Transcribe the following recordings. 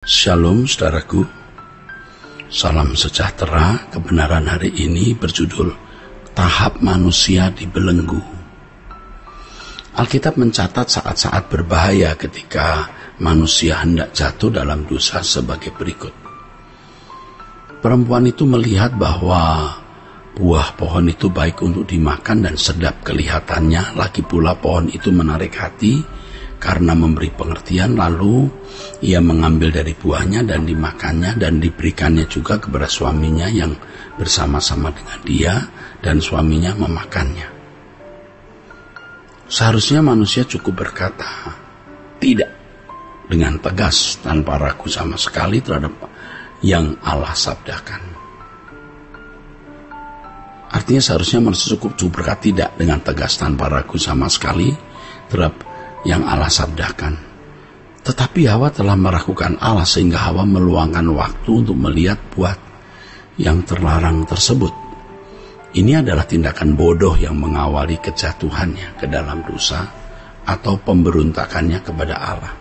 Shalom saudaraku, salam sejahtera. Kebenaran hari ini berjudul Tahap Manusia Dibelenggu. Alkitab mencatat saat-saat berbahaya ketika manusia hendak jatuh dalam dosa sebagai berikut. Perempuan itu melihat bahwa buah pohon itu baik untuk dimakan dan sedap kelihatannya, lagi pula pohon itu menarik hati karena memberi pengertian. Lalu ia mengambil dari buahnya dan dimakannya dan diberikannya juga kepada suaminya yang bersama-sama dengan dia, dan suaminya memakannya. Seharusnya manusia cukup berkata tidak dengan tegas tanpa ragu sama sekali terhadap yang Allah sabdakan. Artinya seharusnya manusia cukup berkata tidak dengan tegas tanpa ragu sama sekali terhadap yang Allah sabdakan. Tetapi Hawa telah meragukan Allah sehingga Hawa meluangkan waktu untuk melihat buah yang terlarang tersebut. Ini adalah tindakan bodoh yang mengawali kejatuhannya ke dalam dosa atau pemberontakannya kepada Allah,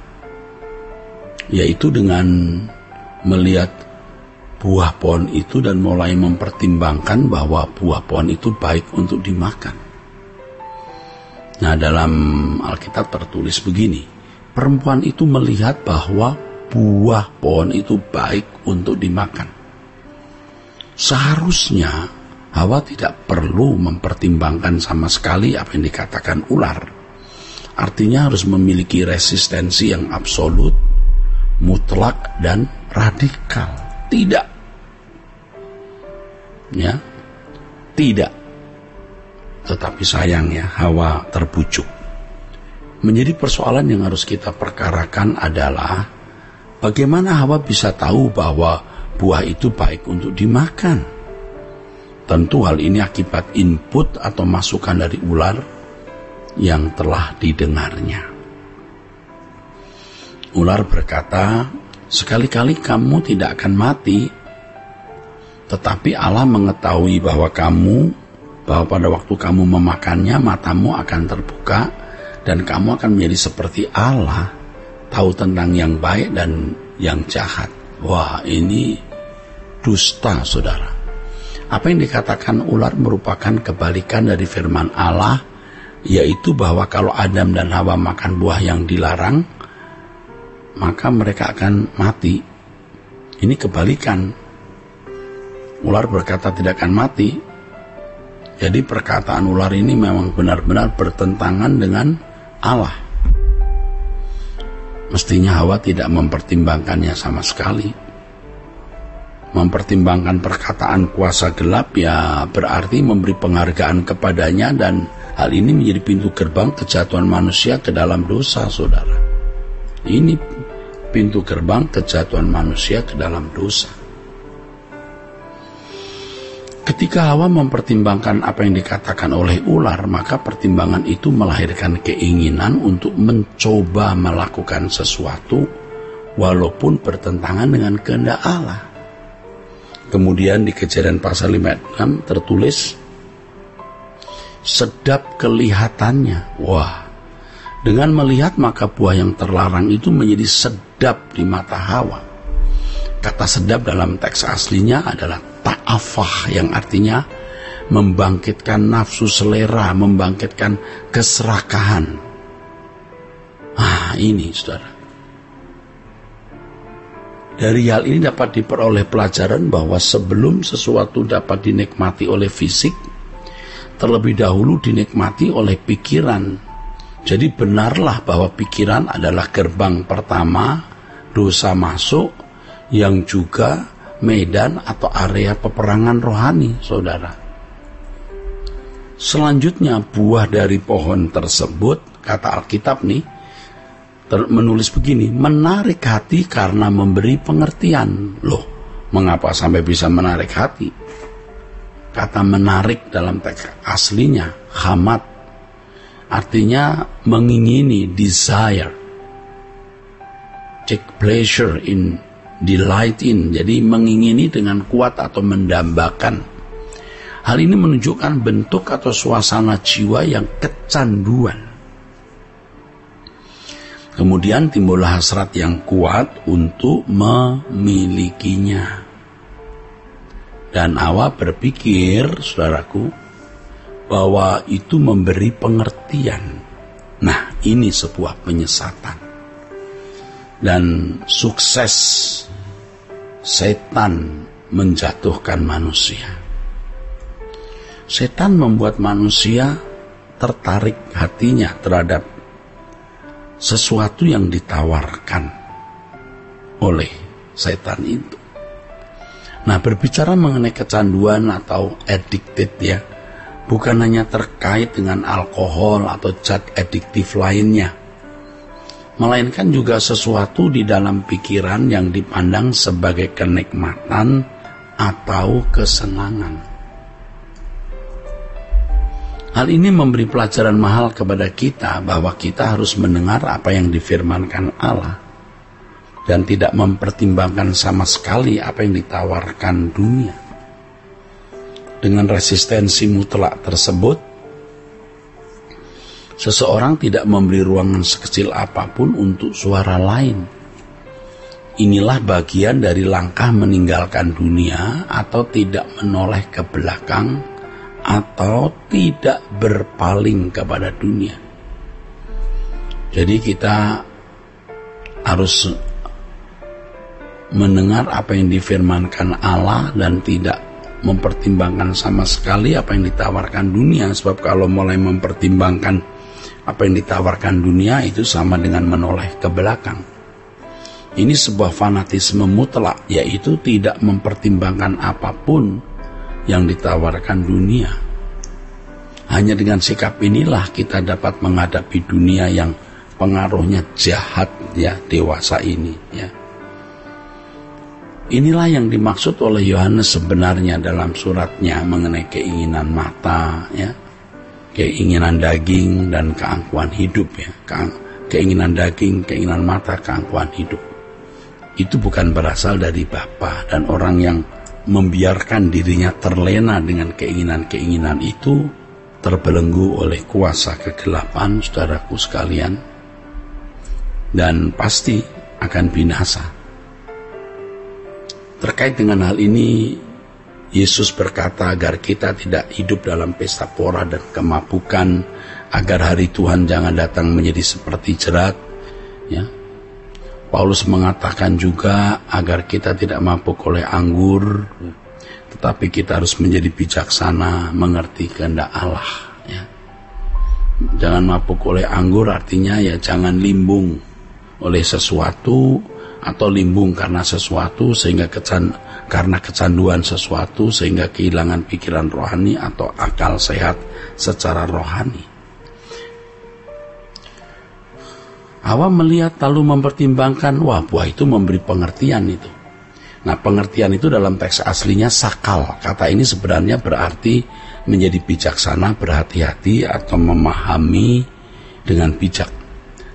yaitu dengan melihat buah pohon itu dan mulai mempertimbangkan bahwa buah pohon itu baik untuk dimakan. Nah, dalam Alkitab tertulis begini, perempuan itu melihat bahwa buah pohon itu baik untuk dimakan. Seharusnya Hawa tidak perlu mempertimbangkan sama sekali apa yang dikatakan ular. Artinya harus memiliki resistensi yang absolut, mutlak, dan radikal. Tidak. Ya, tidak. Tetapi sayangnya Hawa terbujuk. Menjadi persoalan yang harus kita perkarakan adalah bagaimana Hawa bisa tahu bahwa buah itu baik untuk dimakan. Tentu hal ini akibat input atau masukan dari ular yang telah didengarnya. Ular berkata, "Sekali-kali kamu tidak akan mati, tetapi Allah mengetahui bahwa pada waktu kamu memakannya, matamu akan terbuka dan kamu akan menjadi seperti Allah, tahu tentang yang baik dan yang jahat." Wah, ini dusta, saudara. Apa yang dikatakan ular merupakan kebalikan dari firman Allah, yaitu bahwa kalau Adam dan Hawa makan buah yang dilarang, maka mereka akan mati. Ini kebalikan. Ular berkata tidak akan mati. Jadi perkataan ular ini memang benar-benar bertentangan dengan Allah. Mestinya Hawa tidak mempertimbangkannya sama sekali. Mempertimbangkan perkataan kuasa gelap ya berarti memberi penghargaan kepadanya, dan hal ini menjadi pintu gerbang kejatuhan manusia ke dalam dosa, saudara. Ini pintu gerbang kejatuhan manusia ke dalam dosa. Ketika Hawa mempertimbangkan apa yang dikatakan oleh ular, maka pertimbangan itu melahirkan keinginan untuk mencoba melakukan sesuatu walaupun bertentangan dengan kehendak Allah. Kemudian di Kejadian pasal 5 ayat 6 tertulis, sedap kelihatannya. Wah, dengan melihat maka buah yang terlarang itu menjadi sedap di mata Hawa. Kata sedap dalam teks aslinya adalah ta'afah, yang artinya membangkitkan nafsu selera, membangkitkan keserakahan. Ini saudara. Dari hal ini dapat diperoleh pelajaran bahwa sebelum sesuatu dapat dinikmati oleh fisik, terlebih dahulu dinikmati oleh pikiran. Jadi benarlah bahwa pikiran adalah gerbang pertama dosa masuk, yang juga medan atau area peperangan rohani, saudara. Selanjutnya buah dari pohon tersebut, kata Alkitab nih, menulis begini, menarik hati karena memberi pengertian. Loh, mengapa sampai bisa menarik hati? Kata menarik dalam teks aslinya, hamat, artinya mengingini, desire, take pleasure in, delight in, jadi mengingini dengan kuat atau mendambakan. Hal ini menunjukkan bentuk atau suasana jiwa yang kecanduan. Kemudian timbullah hasrat yang kuat untuk memilikinya. Dan Hawa berpikir, saudaraku, bahwa itu memberi pengertian. Nah, ini sebuah penyesatan. Dan sukses setan menjatuhkan manusia. Setan membuat manusia tertarik hatinya terhadap sesuatu yang ditawarkan oleh setan itu. Nah, berbicara mengenai kecanduan atau addicted ya, bukan hanya terkait dengan alkohol atau zat adiktif lainnya, melainkan juga sesuatu di dalam pikiran yang dipandang sebagai kenikmatan atau kesenangan. Hal ini memberi pelajaran mahal kepada kita bahwa kita harus mendengar apa yang difirmankan Allah dan tidak mempertimbangkan sama sekali apa yang ditawarkan dunia. Dengan resistensi mutlak tersebut, seseorang tidak memberi ruangan sekecil apapun untuk suara lain. Inilah bagian dari langkah meninggalkan dunia atau tidak menoleh ke belakang atau tidak berpaling kepada dunia. Jadi kita harus mendengar apa yang difirmankan Allah dan tidak mempertimbangkan sama sekali apa yang ditawarkan dunia. Sebab kalau mulai mempertimbangkan apa yang ditawarkan dunia, itu sama dengan menoleh ke belakang. Ini sebuah fanatisme mutlak, yaitu tidak mempertimbangkan apapun yang ditawarkan dunia. Hanya dengan sikap inilah kita dapat menghadapi dunia yang pengaruhnya jahat ya, dewasa ini ya. Inilah yang dimaksud oleh Yohanes sebenarnya dalam suratnya mengenai keinginan mata ya, keinginan daging dan keangkuhan hidup ya. Keinginan daging, keinginan mata, keangkuhan hidup. Itu bukan berasal dari Bapa, dan orang yang membiarkan dirinya terlena dengan keinginan-keinginan itu terbelenggu oleh kuasa kegelapan, saudaraku sekalian, dan pasti akan binasa. Terkait dengan hal ini, Yesus berkata agar kita tidak hidup dalam pesta pora dan kemabukan, agar hari Tuhan jangan datang menjadi seperti jerat ya. Paulus mengatakan juga agar kita tidak mabuk oleh anggur, tetapi kita harus menjadi bijaksana, mengerti kehendak Allah ya. Jangan mabuk oleh anggur artinya ya jangan limbung oleh sesuatu, atau limbung karena sesuatu sehingga karena kecanduan sesuatu sehingga kehilangan pikiran rohani atau akal sehat secara rohani. Hawa melihat lalu mempertimbangkan, wah, buah itu memberi pengertian itu. Nah, pengertian itu dalam teks aslinya sakal. Kata ini sebenarnya berarti menjadi bijaksana, berhati-hati atau memahami dengan bijak.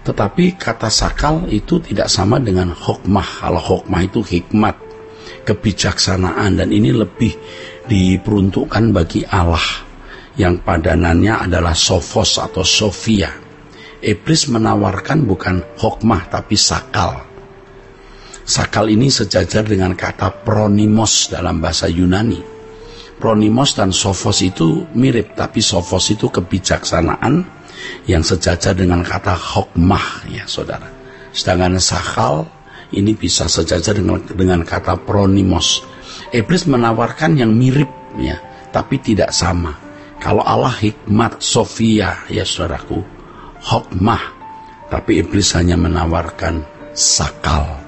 Tetapi kata sakal itu tidak sama dengan hokmah. Kalau hokmah itu hikmat, kebijaksanaan, dan ini lebih diperuntukkan bagi Allah yang padanannya adalah sophos atau sophia. Iblis menawarkan bukan hokmah tapi sakal. Sakal ini sejajar dengan kata pronimos dalam bahasa Yunani. Pronimos dan sophos itu mirip, tapi sophos itu kebijaksanaan yang sejajar dengan kata hokmah ya saudara. Sedangkan sakal ini bisa sejajar dengan kata pronimos. Iblis menawarkan yang mirip ya, tapi tidak sama. Kalau Allah hikmat, sophia ya saudaraku, hokmah, tapi iblis hanya menawarkan sakal,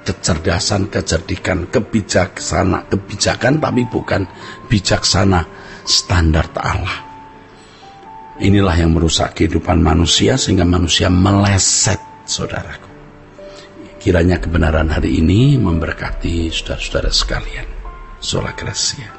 kecerdasan, kecerdikan, kebijakan, tapi bukan bijaksana standar Allah. Inilah yang merusak kehidupan manusia sehingga manusia meleset, saudaraku. Kiranya kebenaran hari ini memberkati saudara-saudara sekalian. Sola Gracia.